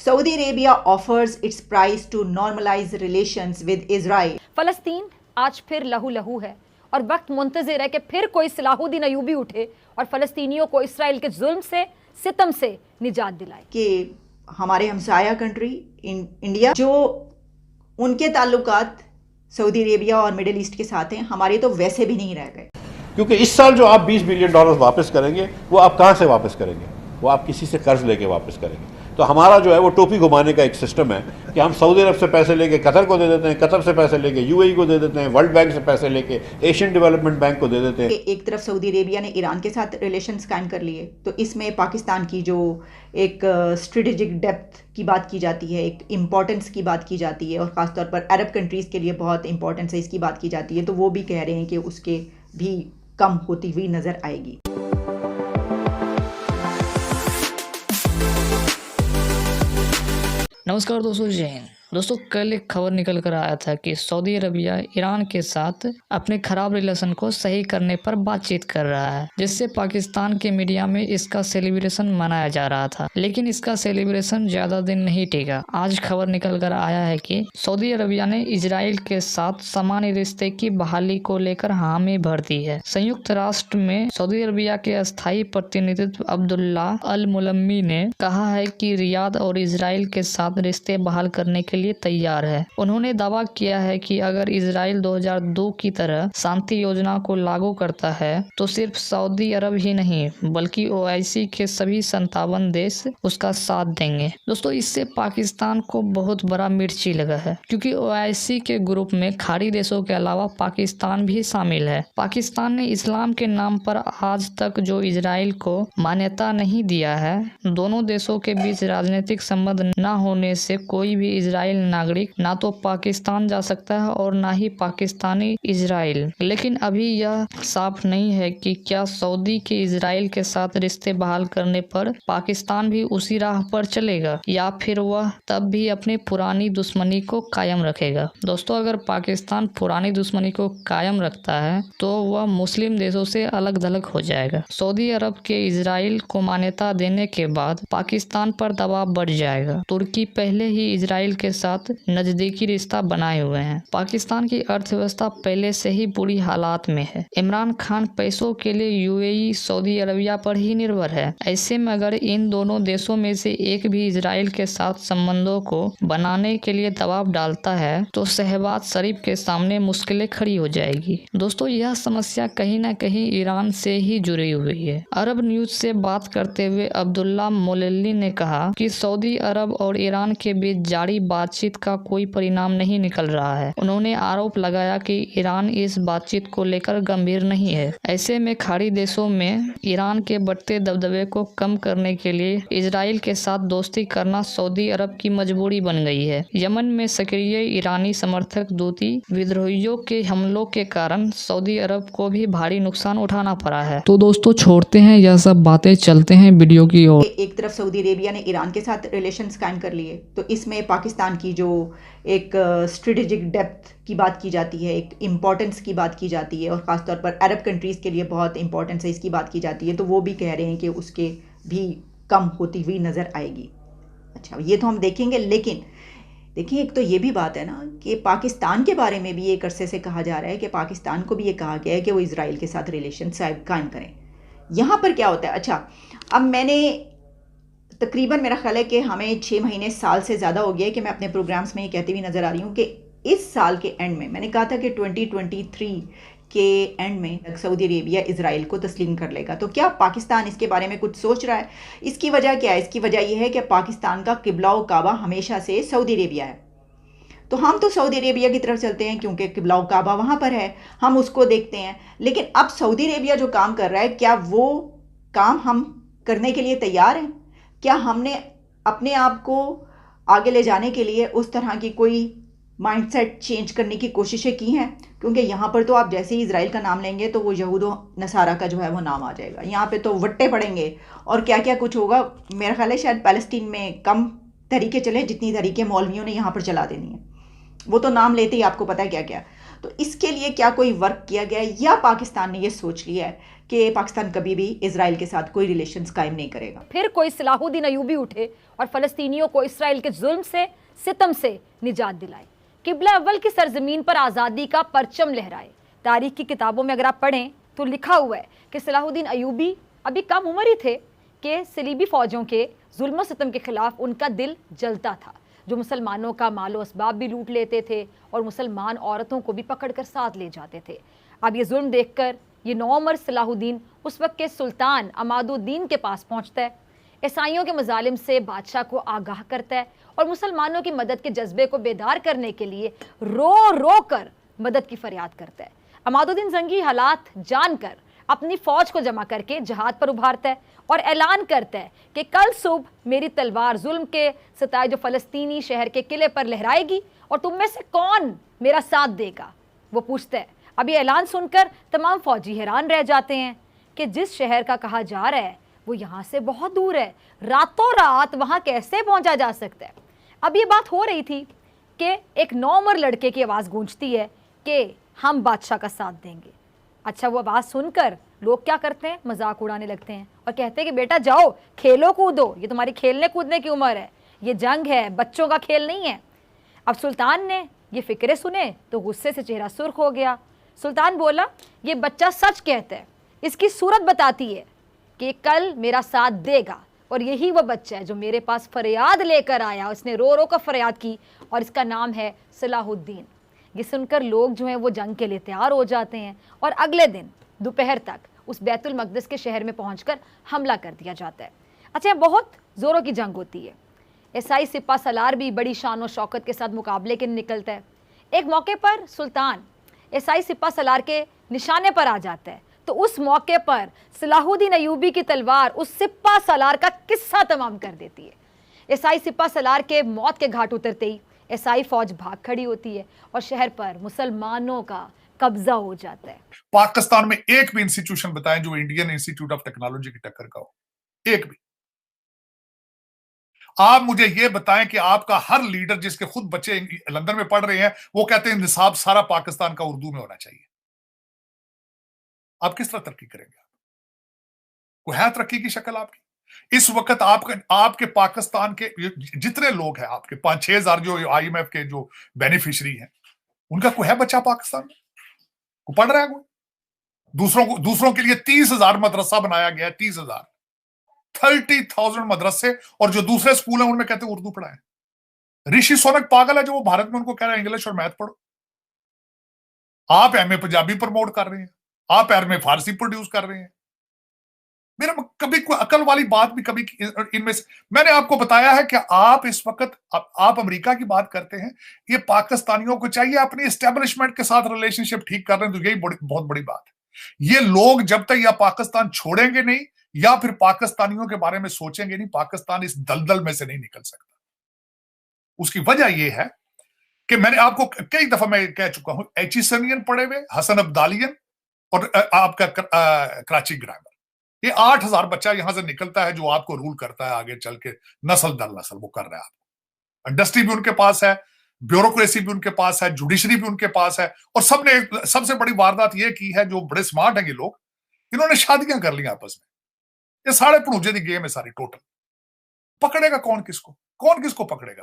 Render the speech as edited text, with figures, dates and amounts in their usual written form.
Saudi Arabia offers its price to normalize relations with Israel. फलस्तीन आज फिर लहू लहू है और वक्त मुंतज़िर है कि फिर कोई सलाहुद्दीन अयूबी उठे और फलस्तीनियों को इसराइल के जुल्म से, सितम से निजात दिलाए। कि हमारे हमसाया कंट्री इंडिया जो उनके ताल्लुकात सऊदी अरेबिया और मिडिल ईस्ट के साथ हैं, हमारे तो वैसे भी नहीं रह गए। क्योंकि इस साल जो आप $20 बिलियन वापस करेंगे वो आप कहाँ से वापस करेंगे? वो आप किसी से कर्ज लेके वापस करेंगे। तो हमारा जो है वो टोपी घुमाने का एक सिस्टम है कि हम सऊदी अरब से पैसे लेके कतर को दे देते हैं, कतर से पैसे लेके यूएई को दे देते हैं, वर्ल्ड बैंक से पैसे लेके एशियन डेवलपमेंट बैंक को दे देते हैं। एक तरफ सऊदी अरेबिया ने ईरान के साथ रिलेशंस कायम कर लिए, तो इसमें पाकिस्तान की जो एक स्ट्रेटेजिक डेप्थ की बात की जाती है, एक इम्पॉर्टेंस की बात की जाती है और ख़ासतौर पर अरब कंट्रीज़ के लिए बहुत इंपॉर्टेंस है, इसकी बात की जाती है, तो वो भी कह रहे हैं कि उसके भी कम होती हुई नज़र आएगी। नमस्कार दोस्तों, जय हिंद। दोस्तों, कल एक खबर निकल कर आया था कि सऊदी अरबिया ईरान के साथ अपने खराब रिलेशन को सही करने पर बातचीत कर रहा है, जिससे पाकिस्तान के मीडिया में इसका सेलिब्रेशन मनाया जा रहा था। लेकिन इसका सेलिब्रेशन ज्यादा दिन नहीं टिका। आज खबर निकल कर आया है कि सऊदी अरबिया ने इजराइल के साथ सामान्य रिश्ते की बहाली को लेकर हामी भर दी है। संयुक्त राष्ट्र में सऊदी अरबिया के अस्थायी प्रतिनिधित्व अब्दुल्ला अल मुलम्मी ने कहा है कि रियाद और इजराइल के साथ रिश्ते बहाल करने के लिए तैयार है। उन्होंने दावा किया है कि अगर इजराइल 2002 की तरह शांति योजना को लागू करता है तो सिर्फ सऊदी अरब ही नहीं बल्कि ओआईसी के सभी 57 देश उसका साथ देंगे। दोस्तों, इससे पाकिस्तान को बहुत बड़ा मिर्ची लगा है, क्योंकि ओआईसी के ग्रुप में खाड़ी देशों के अलावा पाकिस्तान भी शामिल है। पाकिस्तान ने इस्लाम के नाम पर आज तक जो इजराइल को मान्यता नहीं दिया है, दोनों देशों के बीच राजनीतिक संबंध न होने से कोई भी इजराइल नागरिक ना तो पाकिस्तान जा सकता है और ना ही पाकिस्तानी इजराइल। लेकिन अभी यह साफ नहीं है कि क्या सऊदी के इजराइल के साथ रिश्ते बहाल करने पर पाकिस्तान भी उसी राह पर चलेगा या फिर वह तब भी अपनी पुरानी दुश्मनी को कायम रखेगा। दोस्तों, अगर पाकिस्तान पुरानी दुश्मनी को कायम रखता है तो वह मुस्लिम देशों से अलग थलग हो जाएगा। सऊदी अरब के इजराइल को मान्यता देने के बाद पाकिस्तान पर दबाव बढ़ जाएगा। तुर्की पहले ही इजराइल के साथ नजदीकी रिश्ता बनाए हुए हैं। पाकिस्तान की अर्थव्यवस्था पहले से ही बुरी हालात में है। इमरान खान पैसों के लिए यूएई सऊदी अरबिया पर ही निर्भर है। ऐसे में अगर इन दोनों देशों में से एक भी इजराइल के साथ संबंधों को बनाने के लिए दबाव डालता है तो शहबाज शरीफ के सामने मुश्किलें खड़ी हो जाएगी। दोस्तों, यह समस्या कहीं न कहीं ईरान से ही जुड़ी हुई है। अरब न्यूज से बात करते हुए अब्दुल्ला मोलेल्ली ने कहा कि सऊदी अरब और ईरान के बीच जारी बातचीत का कोई परिणाम नहीं निकल रहा है। उन्होंने आरोप लगाया कि ईरान इस बातचीत को लेकर गंभीर नहीं है। ऐसे में खाड़ी देशों में ईरान के बढ़ते दबदबे को कम करने के लिए इजराइल के साथ दोस्ती करना सऊदी अरब की मजबूरी बन गई है। यमन में सक्रिय ईरानी समर्थक दूती विद्रोहियों के हमलों के कारण सऊदी अरब को भी भारी नुकसान उठाना पड़ा है। तो दोस्तों, छोड़ते हैं यह सब बातें, चलते हैं वीडियो की ओर। एक तरफ सऊदी अरेबिया ने ईरान के साथ रिलेशंस कायम कर लिए, तो इसमें पाकिस्तान की जो एक स्ट्रेटेजिक डेप्थ की बात की जाती है, एक इम्पॉर्टेंस की बात की जाती है और ख़ासतौर पर अरब कंट्रीज़ के लिए बहुत इंपॉर्टेंस है, इसकी बात की जाती है, तो वो भी कह रहे हैं कि उसके भी कम होती हुई नज़र आएगी। अच्छा, ये तो हम देखेंगे, लेकिन देखिए, एक तो ये भी बात है ना कि पाकिस्तान के बारे में भी एक अरसे से कहा जा रहा है कि पाकिस्तान को भी ये कहा गया है कि वो इजराइल के साथ रिलेशन कायम करें। यहाँ पर क्या होता है? अच्छा, अब मैंने तकरीबन, मेरा ख्याल है कि हमें 6 महीने साल से ज़्यादा हो गया है कि मैं अपने प्रोग्राम्स में ये कहती हुई नज़र आ रही हूँ कि इस साल के एंड में, मैंने कहा था कि 2023 के एंड में सऊदी अरेबिया इजराइल को तस्लीम कर लेगा। तो क्या पाकिस्तान इसके बारे में कुछ सोच रहा है? इसकी वजह क्या है? इसकी वजह यह है कि पाकिस्तान का किबला काबा हमेशा से सऊदी अरेबिया है, तो हम तो सऊदी अरेबिया की तरफ चलते हैं क्योंकि किबला काबा वहाँ पर है, हम उसको देखते हैं। लेकिन अब सऊदी अरेबिया जो काम कर रहा है, क्या वो काम हम करने के लिए तैयार हैं? क्या हमने अपने आप को आगे ले जाने के लिए उस तरह की कोई माइंडसेट चेंज करने की कोशिशें की हैं? क्योंकि यहाँ पर तो आप जैसे ही इजराइल का नाम लेंगे तो वो यहूद नसारा का जो है वो नाम आ जाएगा। यहाँ पे तो वट्टे पड़ेंगे और क्या क्या कुछ होगा। मेरा ख्याल है शायद पैलेस्टीन में कम तरीके चले जितनी तरीके मौलवियों ने यहाँ पर चला देनी है। वो तो नाम लेते ही आपको पता है क्या क्या। तो इसके लिए क्या कोई वर्क किया गया है या पाकिस्तान ने ये सोच लिया है कि पाकिस्तान कभी भी इजराइल के साथ कोई रिलेशंस कायम नहीं करेगा। फिर कोई सलाहुद्दीन अयूबी उठे और फलस्तीनियों को इसराइल के जुल्म से, सितम से निजात दिलाए, किबला अव्वल की सरजमीन पर आज़ादी का परचम लहराए। तारीख की किताबों में अगर आप पढ़ें तो लिखा हुआ है कि सलाहुद्दीन अयूबी अभी कम उम्र ही थे कि सलीबी फ़ौजों के जुल्म सितम के खिलाफ उनका दिल जलता था, जो मुसलमानों का मालो असबाब भी लूट लेते थे और मुसलमान औरतों को भी पकड़कर साथ ले जाते थे। अब ये जुल्म देखकर ये नौमर सलाहुद्दीन उस वक्त के सुल्तान अमादुद्दीन के पास पहुंचता है, ईसाइयों के मजालिम से बादशाह को आगाह करता है और मुसलमानों की मदद के जज्बे को बेदार करने के लिए रो रो कर मदद की फरियाद करता है। अमादुद्दीन जंगी हालात जानकर अपनी फौज को जमा करके जहाद पर उभारता है और ऐलान करता है कि कल सुबह मेरी तलवार जुल्म के सताए जो फलस्तीनी शहर के किले पर लहराएगी और तुम में से कौन मेरा साथ देगा। वो पूछता है। अब ये ऐलान सुनकर तमाम फौजी हैरान रह जाते हैं कि जिस शहर का कहा जा रहा है वो यहाँ से बहुत दूर है, रातों रात वहाँ कैसे पहुँचा जा सकता है। अब ये बात हो रही थी कि एक नौमर लड़के की आवाज़ गूंजती है कि हम बादशाह का साथ देंगे। अच्छा, वो आवाज़ सुनकर लोग क्या करते हैं, मजाक उड़ाने लगते हैं और कहते हैं कि बेटा जाओ खेलो कूदो, ये तुम्हारी खेलने कूदने की उम्र है, ये जंग है, बच्चों का खेल नहीं है। अब सुल्तान ने ये फिक्रे सुने तो गुस्से से चेहरा सुर्ख हो गया। सुल्तान बोला, ये बच्चा सच कहता है, इसकी सूरत बताती है कि कल मेरा साथ देगा और यही वो बच्चा है जो मेरे पास फरियाद लेकर आया। उसने रो रो कर फरियाद की और इसका नाम है सलाहुद्दीन। ये सुनकर लोग जो हैं वो जंग के लिए तैयार हो जाते हैं और अगले दिन दोपहर तक उस बैतुल मक़दिस के शहर में पहुंचकर हमला कर दिया जाता है। अच्छा, बहुत ज़ोरों की जंग होती है। ईसाई सिपा सलार भी बड़ी शान और शौकत के साथ मुकाबले के निकलता है। एक मौके पर सुल्तान ईसाई सिपा सलार के निशाने पर आ जाता है, तो उस मौके पर सलाहुद्दीन अयूबी की तलवार उस सिपा सलार का किस्सा तमाम कर देती है। ईसाई सिपा सलार के मौत के घाट उतरते ही ईसाई फौज भाग खड़ी होती है और शहर पर मुसलमानों का कब्जा हो जाता है। पाकिस्तान में एक भी इंस्टीट्यूशन बताएं जो इंडियन इंस्टीट्यूट ऑफ टेक्नोलॉजी की टक्कर का हो, एक भी। आप मुझे यह बताएं कि आपका हर लीडर जिसके खुद बच्चे लंदन में पढ़ रहे हैं वो कहते हैं निसाब सारा पाकिस्तान का उर्दू में होना चाहिए। आप किस तरह तरक्की करेंगे? कोई है तरक्की की शक्ल आपकी? इस वक्त आपके पाकिस्तान के जितने लोग हैं, आपके 5-6 हजार जो IMF के जो बेनिफिशियरी हैं, उनका कोई है बच्चा पाकिस्तान में? को पढ़ रहा है कोई? दूसरों के लिए 30,000 मदरसा बनाया गया है, 30,000, 30,000 मदरसे, और जो दूसरे स्कूल हैं उनमें कहते हैं उर्दू पढ़ाएं। ऋषि सोनक पागल है जो वो भारत में उनको कह रहा है इंग्लिश और मैथ पढ़ो। आप MA पंजाबी प्रमोट कर रहे हैं, आप MA फारसी प्रोड्यूस कर रहे हैं। मेरा कभी कोई अकल वाली बात भी कभी इनमें से, मैंने आपको बताया है कि आप इस वक्त आप अमेरिका की बात करते हैं, ये पाकिस्तानियों को चाहिए अपनी एस्टेब्लिशमेंट के साथ रिलेशनशिप ठीक कर रहे हैं, तो यही बहुत बड़ी बात है। ये लोग जब तक या पाकिस्तान छोड़ेंगे नहीं या फिर पाकिस्तानियों के बारे में सोचेंगे नहीं, पाकिस्तान इस दलदल में से नहीं निकल सकता। उसकी वजह यह है कि मैंने आपको कई दफा मैं कह चुका हूं, एचिसनियन पढ़े हुए, हसन अब्दालियन और आपका कराची ग्रामर, ये 8,000 बच्चा यहां से निकलता है जो आपको रूल करता है आगे चल के, नस्ल दर नस्ल वो कर रहा है। आपको इंडस्ट्री भी उनके पास है, ब्यूरोक्रेसी भी उनके पास है, जुडिशरी भी उनके पास है, और सबने सबसे बड़ी वारदात ये की है, जो बड़े स्मार्ट हैं ये लोग, इन्होंने शादियां कर ली आपस में। ये साढ़े भणूजे दी गेम है सारी टोटल। पकड़ेगा कौन किसको पकड़ेगा?